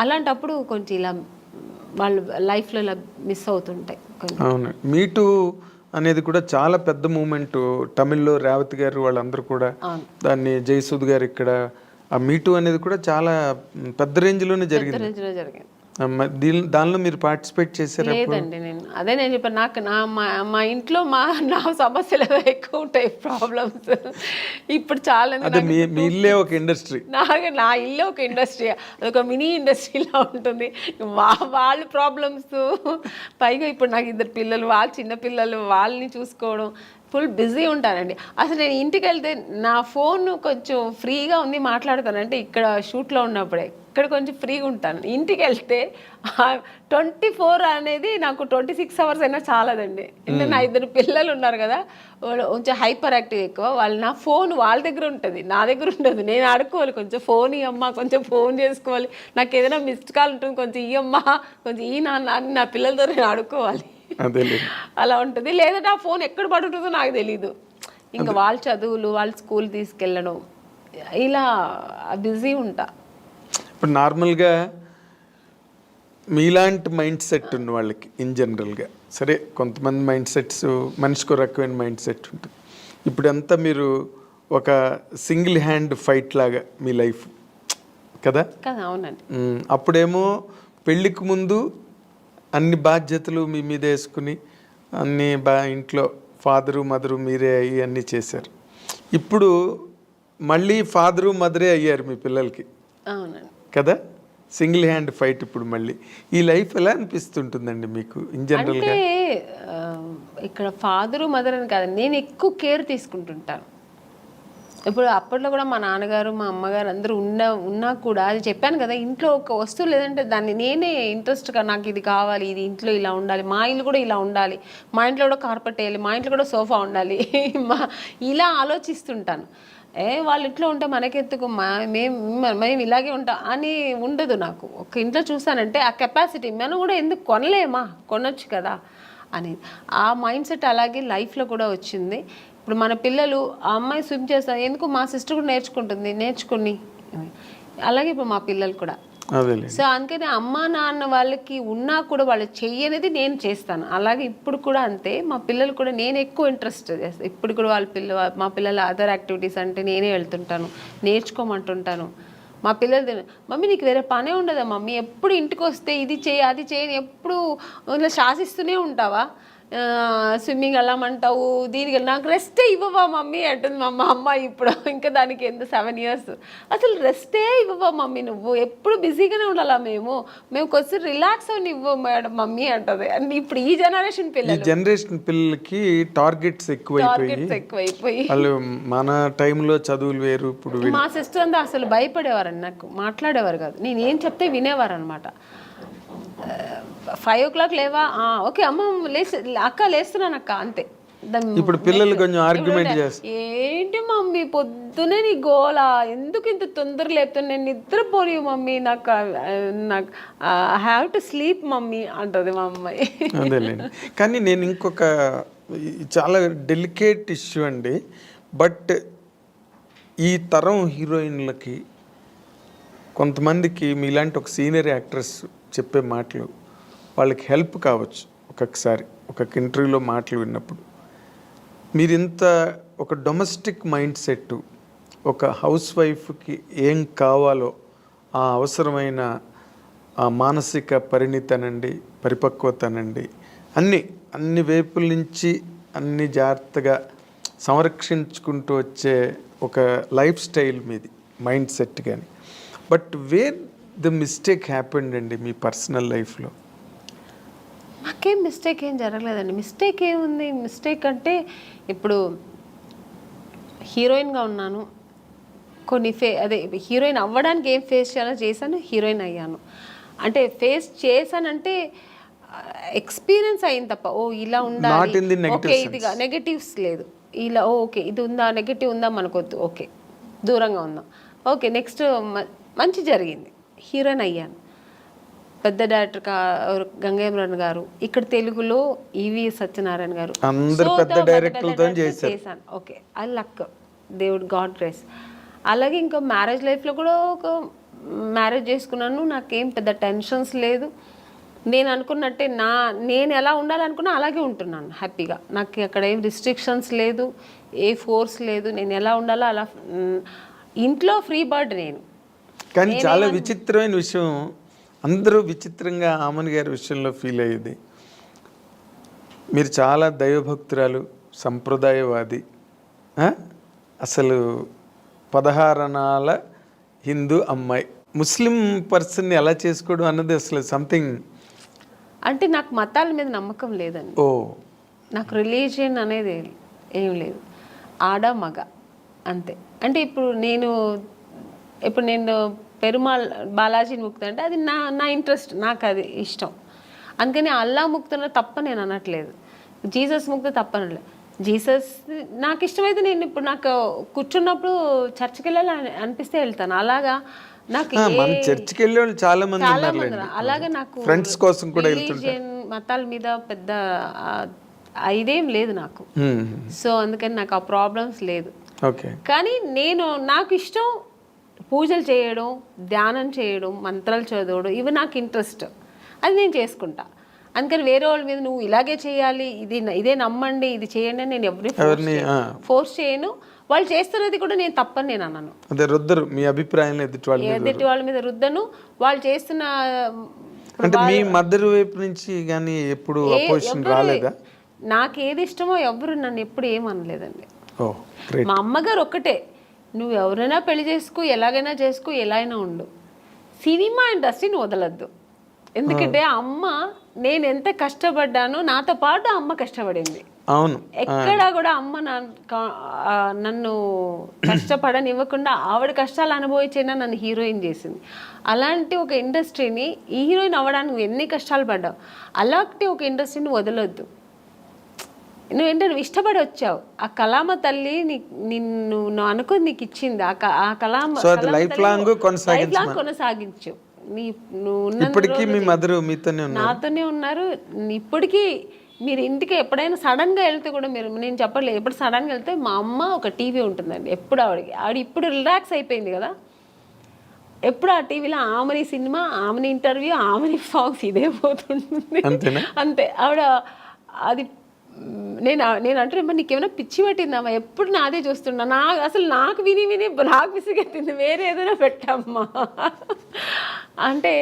అలాంటప్పుడు కొంచెం ఇలా వాళ్ళు లైఫ్లో ఇలా మిస్ అవుతుంటాయి. అవును, మీటూ అనేది కూడా చాలా పెద్ద మూమెంట్. తమిళ్లో రేవతి గారు వాళ్ళందరూ కూడా దాన్ని, జయసూద్ గారు ఇక్కడ, ఆ మీటూ అనేది కూడా చాలా పెద్ద రేంజ్లోనే జరిగింది. దానిలో మీరు పార్టిసిపేట్ చేశారు? లేదండి, నేను చెప్పాను, నాకు మా ఇంట్లో నా సమస్యలు ఎక్కువ ఉంటాయి, ప్రాబ్లమ్స్. ఇప్పుడు చాలా మీ ఇల్లే ఒక ఇండస్ట్రీ, నా ఇల్లే ఒక ఇండస్ట్రీ, అదొక మినీ ఇండస్ట్రీలా ఉంటుంది. వాళ్ళ ప్రాబ్లమ్స్, పైగా ఇప్పుడు నాకు 2 పిల్లలు, వాళ్ళ చిన్న పిల్లలు, వాళ్ళని చూసుకోవడం, ఫుల్ బిజీ ఉంటానండి. అసలు నేను ఇంటికి వెళ్తే నా ఫోన్ కొంచెం ఫ్రీగా ఉంది మాట్లాడతానంటే ఇక్కడ షూట్లో ఉన్నప్పుడే, ఇక్కడ కొంచెం ఫ్రీగా ఉంటాను. ఇంటికి వెళ్తే 24 అనేది నాకు 26 అవర్స్ అయినా చాలదండి. అంటే నా 2 పిల్లలు ఉన్నారు కదా, వాళ్ళు కొంచెం హైపర్ యాక్టివ్ ఎక్కువ, వాళ్ళు నా ఫోన్ వాళ్ళ దగ్గర ఉంటుంది, నా దగ్గర ఉండదు. నేను ఆడుకోవాలి, కొంచెం ఫోన్ ఇవ్వమ్మా, కొంచెం ఫోన్ చేసుకోవాలి, నాకు ఏదైనా మిస్డ్ కాల్ ఉంటుంది, కొంచెం ఇవ్వమ్మా, కొంచెం ఈ నాన్న అని నా పిల్లలతో నేను ఆడుకోవాలి, అలా ఉంటుంది. లేదంటే ఆ ఫోన్ ఎక్కడ పడుతుందో నాకు తెలీదు. ఇంకా వాళ్ళ చదువులు, వాళ్ళ స్కూల్ తీసుకెళ్ళడం, ఇలా బిజీ ఉంటా. ఇప్పుడు నార్మల్గా మీలాంటి మైండ్ సెట్ ఉన్న వాళ్ళకి ఇన్ జనరల్గా, సరే కొంతమంది మైండ్ సెట్స్ మనిషికి రకమైన మైండ్ సెట్ ఉంటుంది. ఇప్పుడు అంతా మీరు ఒక సింగిల్ హ్యాండ్ ఫైట్ లాగా మీ లైఫ్ కదా. అవునండి. అప్పుడేమో పెళ్ళికి ముందు అన్ని బాధ్యతలు మీ మీద వేసుకుని అన్ని ఇంట్లో ఫాదరు మదరు మీరే అయ్యి అన్నీ చేశారు. ఇప్పుడు మళ్ళీ ఫాదరు మదరే అయ్యారు మీ పిల్లలకి. అవునండి కదా, సింగిల్ హ్యాండ్ ఫైట్. ఇప్పుడు మళ్ళీ ఈ లైఫ్ ఎలా అనిపిస్తుంటుందండి మీకు ఇన్ జనరల్గా? అంటే ఇక్కడ ఫాదరు మదర్ అని కాదు, నేను ఎక్కువ కేర్ తీసుకుంటుంటాను. ఇప్పుడు అప్పట్లో కూడా మా నాన్నగారు మా అమ్మగారు అందరూ ఉన్నా కూడా, అది చెప్పాను కదా, ఇంట్లో ఒక వస్తువు లేదంటే దాన్ని నేనే ఇంట్రెస్ట్గా నాకు ఇది కావాలి, ఇది ఇంట్లో ఇలా ఉండాలి, మా ఇల్లు కూడా ఇలా ఉండాలి, మా ఇంట్లో కూడా కార్పెట్ వేయాలి, మా ఇంట్లో కూడా సోఫా ఉండాలి, ఇలా ఆలోచిస్తుంటాను. వాళ్ళ ఇంట్లో ఉంటే మనకెందుకు, మేము ఇలాగే ఉంటాం అని ఉండదు నాకు. ఒక ఇంట్లో చూసానంటే ఆ కెపాసిటీ మనం కూడా ఎందుకు కొనొచ్చు కదా అనేది ఆ మైండ్ సెట్ అలాగే లైఫ్లో కూడా వచ్చింది. ఇప్పుడు మన పిల్లలు ఆ అమ్మాయి స్విమ్ చేస్తారు, ఎందుకు మా సిస్టర్ కూడా నేర్చుకుని అలాగే ఇప్పుడు మా పిల్లలు కూడా. సో అందుకని అమ్మ నాన్న వాళ్ళకి ఉన్నా కూడా వాళ్ళు చెయ్యనేది నేను చేస్తాను. అలాగే ఇప్పుడు కూడా అంతే, మా పిల్లలు కూడా నేను ఎక్కువ ఇంట్రెస్ట్ చేస్తాను. ఇప్పుడు కూడా మా పిల్లల అదర్ యాక్టివిటీస్ అంటే నేనే వెళ్తుంటాను, నేర్చుకోమంటుంటాను. మా పిల్లలు, మమ్మీ నీకు వేరే పనే ఉండదా మమ్మీ, ఎప్పుడు ఇంటికి వస్తే ఇది చేయి అది చేయని ఎప్పుడు ఇలా శాసిస్తూనే ఉంటావా, స్విమ్మింగ్ వెళ్ళమంటావు, దీనికి నాకు రెస్టే ఇవ్వవా మమ్మీ అంటుంది మా అమ్మ. ఇప్పుడు ఇంకా దానికి ఎంత 7 years, అసలు రెస్టే ఇవ్వవా మమ్మీ, నువ్వు ఎప్పుడు బిజీగానే ఉండాలా, మేము కొంచెం రిలాక్స్ అని ఇవ్వ మేడం మమ్మీ అంటది. అండ్ ఇప్పుడు ఈ జనరేషన్ పిల్లలకి టార్గెట్స్ ఎక్కువైపోయి వాళ్ళు మన టైంలో చదువులు వేరు. ఇప్పుడు మా సిస్టర్ అంతా అసలు భయపడేవారండి, నాకు మాట్లాడేవారు కాదు, నేను ఏం చెప్తే వినేవారు అనమాట. 5 o'clock లేవా, ఓకే అమ్మ అక్క లేస్తున్నాను అక్క, అంతే. ఇప్పుడు పిల్లలు కొంచెం ఆర్గ్యుమెంట్ చేస్తారు, ఏంటి మమ్మీ పొద్దునే నీ గోలా, ఎందుకు ఇంత తొందర లేపుతాను, నేను నిద్రపోని మమ్మీ, నాకు I have to sleep mummy అంటది మా అమ్మాయి. అదేలేండి. కానీ నేను ఇంకొక చాలా డెలికేట్ ఇష్యూ అండి, బట్ ఈ తరం హీరోయిన్లకి కొంతమందికి మీలాంటి ఒక సీనియర్ యాక్ట్రెస్ చెప్పే మాటలు వాళ్ళకి హెల్ప్ కావచ్చు. ఒక్కొక్కసారి ఒక ఇంటర్వ్యూలో మాటలు విన్నప్పుడు మీరు ఇంత ఒక డొమెస్టిక్ మైండ్ సెట్, ఒక హౌస్ వైఫ్కి ఏం కావాలో ఆ అవసరమైన ఆ మానసిక పరిణితనండి, పరిపక్వతనండి, అన్ని వైపుల నుంచి అన్ని జాగ్రత్తగా సంరక్షించుకుంటూ వచ్చే ఒక లైఫ్ స్టైల్ మీది, మైండ్ సెట్. కానీ but where the mistake happened అండి మీ పర్సనల్ లైఫ్లో? నాకేం మిస్టేక్ ఏం జరగలేదండి. మిస్టేక్ ఏముంది, మిస్టేక్ అంటే ఇప్పుడు హీరోయిన్గా ఉన్నాను, కొన్ని అదే హీరోయిన్ అవ్వడానికి ఏం ఫేస్ చేయాలో చేశాను, హీరోయిన్ అయ్యాను. అంటే ఫేస్ చేశానంటే ఎక్స్పీరియన్స్ అయింది తప్ప, ఇలా ఉండాలి, ఓకే ఇదిగా నెగటివ్స్ లేదు, ఇలా ఓకే ఇది ఉందా, నెగటివ్ ఉందా మనకొద్దు, ఓకే దూరంగా ఉందాం, ఓకే నెక్స్ట్ మంచి జరిగింది, హీరోయిన్ అయ్యాను. పెద్ద డైరెక్టర్ గంగేమ్రన్ గారు, ఇక్కడ తెలుగులో ఈవి సత్యనారాయణ గారు, చేశాను. ఓకే ఐ లక్, దేవుడు గాడ్ గ్రేస్. అలాగే ఇంకా మ్యారేజ్ లైఫ్లో కూడా ఒక మ్యారేజ్ చేసుకున్నాను, నాకేం పెద్ద టెన్షన్స్ లేదు. నేను అనుకున్నట్టే నేను ఎలా ఉండాలనుకున్నా అలాగే ఉంటున్నాను హ్యాపీగా. నాకు అక్కడ ఏం రిస్ట్రిక్షన్స్ లేదు, ఏ ఫోర్స్ లేదు, నేను ఎలా ఉండాలో అలా. ఇంట్లో ఫ్రీ బర్డ్ నేను. కానీ చాలా విచిత్రమైన విషయం, అందరూ విచిత్రంగా ఆమన్ గారి విషయంలో ఫీల్ అయ్యేది, మీరు చాలా దైవభక్తురాలు, సంప్రదాయవాది, అసలు 16 అణాల హిందూ అమ్మాయి, ముస్లిం పర్సన్ని ఎలా చేసుకోవడం అన్నది అసలు సంథింగ్. అంటే నాకు మతాల మీద నమ్మకం లేదండి. నాకు రిలీజియన్ అనేది ఏం లేదు, ఆడ మగ అంతే. అంటే ఇప్పుడు నేను పెరుమాళ్ బాలాజీని ముక్తా అంటే అది నా ఇంట్రెస్ట్, నాకు అది ఇష్టం. అందుకని అల్లా ముక్తున్న తప్ప నేను అనట్లేదు, జీసస్ ముక్త తప్పనట్లేదు. జీసస్ నాకు ఇష్టమైతే నేను ఇప్పుడు నాకు కూర్చున్నప్పుడు చర్చికి వెళ్ళాలి అనిపిస్తే వెళ్తాను. అలాగా నాకు చర్చికి వెళ్ళే వాళ్ళు చాలా మంది అలాగే నాకు ఫ్రెండ్స్ కోసం కూడా రిలీజియన్ మతాల మీద పెద్ద ఇదేం లేదు నాకు. సో అందుకని నాకు ఆ ప్రాబ్లమ్స్ లేదు. కానీ నాకు ఇష్టం పూజలు చేయడం, ధ్యానం చేయడం, మంత్రాలు చదవడం, ఇవి నాకు ఇంట్రెస్ట్, అది నేను చేసుకుంటా. అందుకని వేరే వాళ్ళ మీద నువ్వు ఇలాగే చేయాలి, ఇదే నమ్మండి, ఇది చేయండి అని నేను ఎవరిని ఫోర్స్ చేయను. వాళ్ళు చేస్తున్నది కూడా నేను తప్పని నేను అన్నాను. అదే రుద్దరు మీ అభిప్రాయం ఎదుటి వాళ్ళ మీద రుద్దను. వాళ్ళు చేస్తున్న అంటే మీ మదర్ వైపు నుంచి కానీ ఎప్పుడు అపోజిషన్ రాలేదా? నాకు ఏది ఇష్టమో ఎవరు నన్ను ఎప్పుడు ఏమనలేదండి. ఓ గ్రేట్. మా అమ్మగారు ఒక్కటే, నువ్వు ఎవరైనా పెళ్లి చేసుకో, ఎలాగైనా చేసుకో, ఎలా అయినా ఉండు, సినిమా ఇండస్ట్రీని వదలద్దు. ఎందుకంటే అమ్మ నేను ఎంత కష్టపడ్డానో నాతో పాటు అమ్మ కష్టపడింది. అవును, ఎక్కడా కూడా అమ్మ నన్ను కష్టపడనివ్వకుండా ఆవిడ కష్టాలు అనుభవించినా నన్ను హీరోయిన్ చేసింది. అలాంటి ఒక ఇండస్ట్రీని, ఈ హీరోయిన్ అవ్వడానికి నువ్వు ఎన్ని కష్టాలు పడ్డావు, అలాంటి ఒక ఇండస్ట్రీని వదలొద్దు. నువ్వు ఇష్టపడి వచ్చావు, ఆ కళామ తల్లి నిన్ను అనుకుని నీకు ఇచ్చింది, ఆ కళామ లైఫ్ లాంగ్ కొనసాగించు. ఇప్పటికీ మీ మదర్ నాతోనే ఉన్నారు. ఇప్పటికీ మీరు ఇంటికి ఎప్పుడైనా సడన్గా వెళ్తే కూడా నేను చెప్పట్లేదు, ఎప్పుడు సడన్గా వెళ్తే మా అమ్మ ఒక టీవీ ఉంటుందండి ఎప్పుడు ఆవిడ ఇప్పుడు రిలాక్స్ అయిపోయింది కదా, ఎప్పుడు ఆ టీవీలో ఆమెని సినిమా, ఆమెని ఇంటర్వ్యూ, ఆమెని సాంగ్స్ ఇదే పోతుంటుంది అంతే. ఆవిడ అది నేను అంటున్నా, నీకేమైనా పిచ్చి పట్టిందమ్మా, ఎప్పుడు నాదే చూస్తున్నా, నాకు విని నాకు విసిగెత్తింది, వేరే ఏదైనా పెట్టమ్మా అంటే.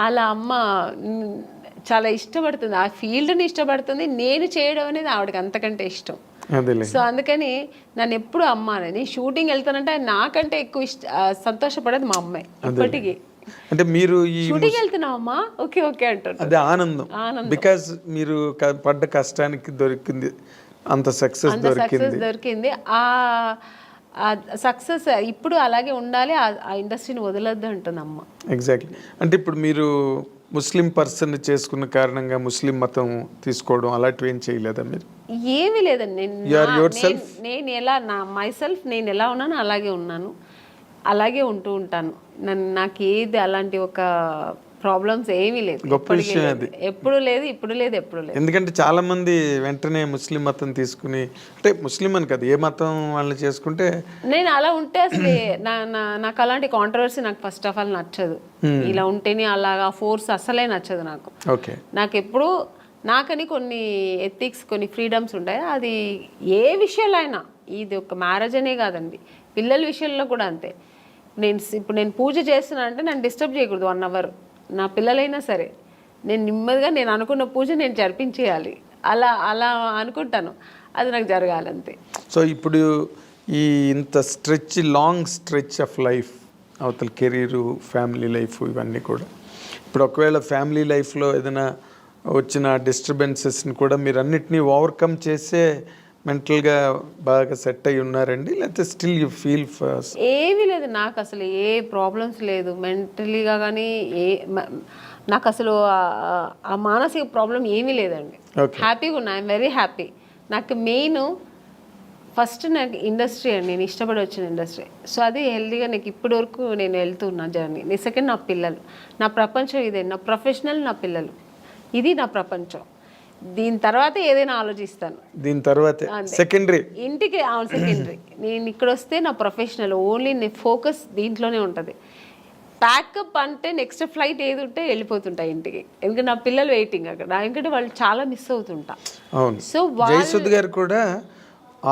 అలా అమ్మ చాలా ఇష్టపడుతుంది, ఆ ఫీల్డ్ని ఇష్టపడుతుంది. నేను చేయడం అనేది ఆవిడకి అంతకంటే ఇష్టం. సో అందుకని నన్ను ఎప్పుడు అమ్మ అని షూటింగ్ వెళ్తానంటే నాకంటే ఎక్కువ సంతోషపడేది మా అమ్మాయి ఇప్పటికీ. అంటే మీరు షూటింగ్ వెళ్తున్నావమ్మా, ఓకే ఓకే అంటారు. అదే ఆనందం, బికాజ్ మీరు పడ్డ కష్టానికి దొరికింది అంత సక్సెస్ దొరికింది. ఆ సక్సెస్ ఇప్పుడు అలాగే ఉండాలి, ఆ ఇండస్ట్రీని వదలొద్దు అంటుంది అమ్మ. ఎగ్జాక్ట్లీ. అంటే ఇప్పుడు మీరు ముస్లిం పర్సన్ చేసుకున్న కారణంగా ముస్లిం మతం తీసుకోవడం అలాంటివి ఏం చేయలేదా మీరు? ఏమీ లేదండి. నేను ఎలా నేను ఎలా ఉన్నాను అలాగే ఉన్నాను, అలాగే ఉంటూ ఉంటాను. నాకు ఏది అలాంటి ఒక ప్రాబ్లమ్స్ ఏమీ లేదు. గొప్ప విషయం అది. ఎప్పుడు లేదు, ఇప్పుడు లేదు, ఎప్పుడు లేదు. ఎందుకంటే చాలా మంది వెంటనే ముస్లిం మతం తీసుకుని, అంటే ముస్లిం అని కదా, ఏ మతం వాళ్ళని చేసుకుంటే. నేను అలా ఉంటే అసలు నాకు అలాంటి కాంట్రవర్సీ నాకు ఫస్ట్ ఆఫ్ ఆల్ నచ్చదు. ఇలా ఉంటేనే అలాగా ఫోర్స్ అసలే నచ్చదు నాకు. ఓకే. నాకు ఎప్పుడు నాకని కొన్ని ఎథిక్స్, కొన్ని ఫ్రీడమ్స్ ఉంటాయి. అది ఏ విషయంలో అయినా, ఇది ఒక మ్యారేజ్ అనే కాదండి, పిల్లల విషయంలో కూడా అంతే. ఇప్పుడు నేను పూజ చేస్తున్నా అంటే నన్ను డిస్టర్బ్ చేయకూడదు 1 hour. నా పిల్లలైనా సరే నేను నెమ్మదిగా నేను అనుకున్న పూజ నేను జరిపించేయాలి, అలా అనుకుంటాను, అది నాకు జరగాలంతే. సో ఇప్పుడు ఈ ఇంత లాంగ్ స్ట్రెచ్ ఆఫ్ లైఫ్, అవతల కెరీరు, ఫ్యామిలీ లైఫ్, ఇవన్నీ కూడా ఇప్పుడు ఒకవేళ ఫ్యామిలీ లైఫ్లో ఏదైనా వచ్చిన డిస్టర్బెన్సెస్ని కూడా మీరు అన్నిటినీ ఓవర్కమ్ చేసే మెంటల్గా బాగా సెట్ అయి ఉన్నారండి, లేకపోతే స్టిల్ యూ ఫీల్ ఫస్ట్? ఏమీ లేదు, నాకు అసలు ఏ ప్రాబ్లమ్స్ లేదు మెంటలీగా కానీ, నాకు అసలు ఆ మానసిక ప్రాబ్లం ఏమీ లేదండి. హ్యాపీగా ఉన్నా, ఐఎమ్ వెరీ హ్యాపీ. నాకు మెయిన్ ఫస్ట్ నాకు ఇండస్ట్రీ అండి, నేను ఇష్టపడి వచ్చిన ఇండస్ట్రీ. సో అది హెల్తీగా నాకు ఇప్పటి వరకు నేను వెళ్తున్నా జర్నీ. సెకండ్ నా పిల్లలు, నా ప్రపంచం ఇదే, నా ప్రొఫెషనల్, నా పిల్లలు, ఇది నా ప్రపంచం. దీని తర్వాత ఏదైనా ఆలోచిస్తాను, దీని తర్వాత సెకండరీ, ఇంటికి సెకండరీ. నేను ఇక్కడ వస్తే నా ప్రొఫెషనల్ ఓన్లీ, నీ ఫోకస్ దీంట్లోనే ఉంటుంది. ప్యాకప్ అంటే నెక్స్ట్ ఫ్లైట్ ఏది ఉంటే వెళ్ళిపోతుంటా ఇంటికి, ఎందుకంటే నా పిల్లలు వెయిటింగ్ అక్కడ, ఎందుకంటే వాళ్ళు చాలా మిస్ అవుతుంటా. సో జయసుద్ గారు కూడా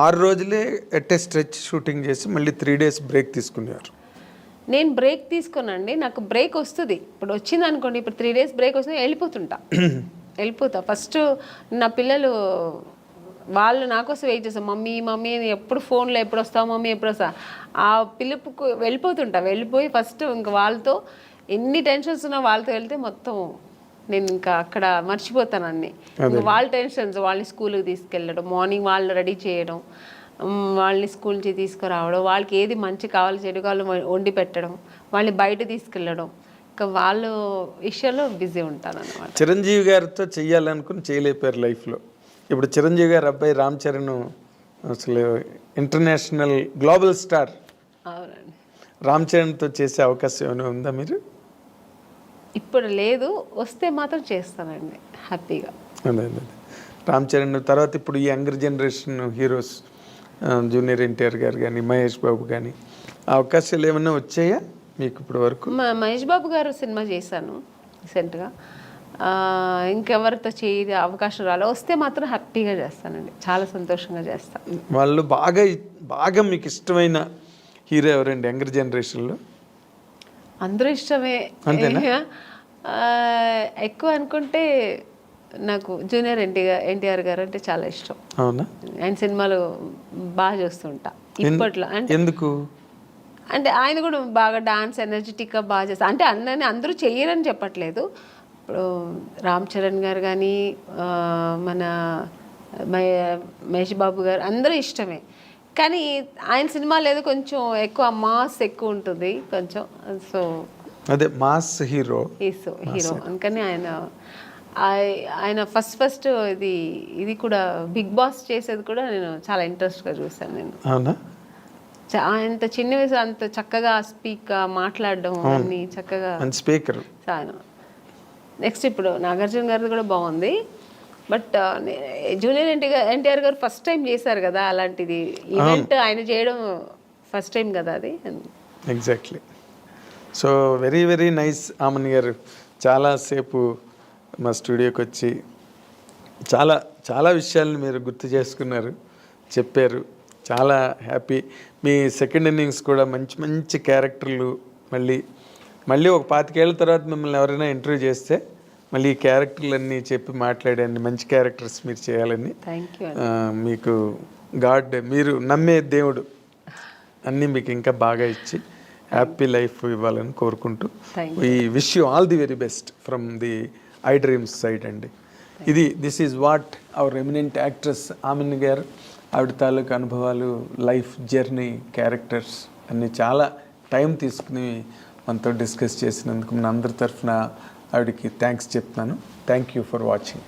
6 రోజులే ఎట్ ఏ స్ట్రెచ్ షూటింగ్ చేసి మళ్ళీ 3 days బ్రేక్ తీసుకున్నారు. నేను బ్రేక్ తీసుకోనండి, నాకు బ్రేక్ వస్తుంది. ఇప్పుడు వచ్చింది అనుకోండి, ఇప్పుడు 3 days బ్రేక్ వస్తుంది, వెళ్ళిపోతా. ఫస్ట్ నా పిల్లలు వాళ్ళు నా కోసం వెయిట్ చేస్తాను, మమ్మీ అని ఎప్పుడు ఫోన్లో ఎప్పుడు వస్తావు మమ్మీ ఎప్పుడు వస్తా, ఆ పిలుపుకు వెళ్ళిపోయి ఫస్ట్ ఇంకా వాళ్ళతో ఎన్ని టెన్షన్స్ ఉన్నా వాళ్ళతో వెళ్తే మొత్తం నేను ఇంకా అక్కడ మర్చిపోతాను అన్నీ. వాళ్ళ టెన్షన్స్, వాళ్ళని స్కూల్కి తీసుకెళ్ళడం, మార్నింగ్ వాళ్ళు రెడీ చేయడం, వాళ్ళని స్కూల్ నుంచి తీసుకురావడం, వాళ్ళకి ఏది మంచి కావాలి చెడు కావాలి వండి పెట్టడం, వాళ్ళని బయట తీసుకెళ్ళడం, వాళ్ళ విషయంలో బిజీ ఉంటాను అన్నమాట. చిరంజీవి గారితో చెయ్యాలనుకుని చేయలేపారు లైఫ్లో. ఇప్పుడు చిరంజీవి గారు అబ్బాయి రామ్ చరణ్ అసలు ఇంటర్నేషనల్ గ్లోబల్ స్టార్. అవునండి. రామ్ చరణ్తో చేసే అవకాశం ఏమైనా ఉందా మీరు? ఇప్పుడు లేదు, వస్తే మాత్రం చేస్తానండి హ్యాపీగా. అదే రామ్ చరణ్ తర్వాత ఇప్పుడు ఈ younger generation heroes junior NTR గారు కానీ, మహేష్ బాబు కానీ, అవకాశాలు ఏమైనా వచ్చాయా మీకు ఇప్పటి వరకు? మహేష్ బాబు గారు సినిమా చేశాను రీసెంట్గా, ఇంకెవరితో చేయ అవకాశం రాలే, వస్తే మాత్రం హ్యాపీగా చేస్తానండి, చాలా సంతోషంగా చేస్తాను. వాళ్ళు బాగా మీకు ఇష్టమైన హీరో ఎవరండి యంగర్ జనరేషన్లో? అందరూ ఇష్టమే. ఎక్కువ అనుకుంటే నాకు జూనియర్ ఎన్టీఆర్ గారు అంటే చాలా ఇష్టం. అవునా? ఆయన సినిమాలు బాగా చూస్తుంటా ఇప్పట్లో. అంటే ఎందుకు అంటే ఆయన కూడా బాగా డాన్స్ ఎనర్జెటిక్గా బాగా చేస్తారు. అంటే అందరూ చెయ్యరని చెప్పట్లేదు. ఇప్పుడు రామ్ చరణ్ గారు కానీ, మన మహేష్ బాబు గారు అందరూ ఇష్టమే. కానీ ఆయన సినిమాలు ఏదో కొంచెం ఎక్కువ మాస్ ఎక్కువ ఉంటుంది కొంచెం. సో అదే మాస్ హీరో అందుకని ఆయన ఫస్ట్ ఇది కూడా బిగ్ బాస్ చేసేది కూడా నేను చాలా ఇంట్రెస్ట్గా చూసాను. నేను అవునా? అంత చిన్న వయసు అంత చక్కగా మాట్లాడడం అన్ని చక్కగా స్పీకర్. నెక్స్ట్ ఇప్పుడు నాగార్జున గారిది కూడా బాగుంది. బట్ జూనియర్ ఎన్టీఆర్ గారు ఫస్ట్ టైం చేశారు కదా అలాంటిది ఈవెంట్, ఆయన చేయడం ఫస్ట్ టైం కదా అది. Exactly. So very very nice Amani గారు, చాలాసేపు మా స్టూడియోకి వచ్చి చాలా చాలా విషయాలను మీరు గుర్తు చేసుకున్నారు, చెప్పారు. చాలా హ్యాపీ. మీ సెకండ్ ఇన్నింగ్స్ కూడా మంచి క్యారెక్టర్లు, మళ్ళీ ఒక 25 ఏళ్ళ తర్వాత మిమ్మల్ని ఎవరైనా ఇంటర్వ్యూ చేస్తే మళ్ళీ ఈ క్యారెక్టర్లన్నీ చెప్పి మాట్లాడండి, మంచి క్యారెక్టర్స్ మీరు చేయాలని. మీకు గాడ్, మీరు నమ్మే దేవుడు అన్నీ మీకు ఇంకా బాగా ఇచ్చి హ్యాపీ లైఫ్ ఇవ్వాలని కోరుకుంటూ we wish you all the very best from the I dreams side అండి. This is what our eminent actress ఆమెని గారు, ఆవిడ తాలూకు అనుభవాలు, లైఫ్ జర్నీ, క్యారెక్టర్స్ అన్నీ చాలా టైం తీసుకుని మనతో డిస్కస్ చేసినందుకు మన అందరి తరఫున ఆవిడకి థ్యాంక్స్ చెప్తున్నాను. Thank you for watching.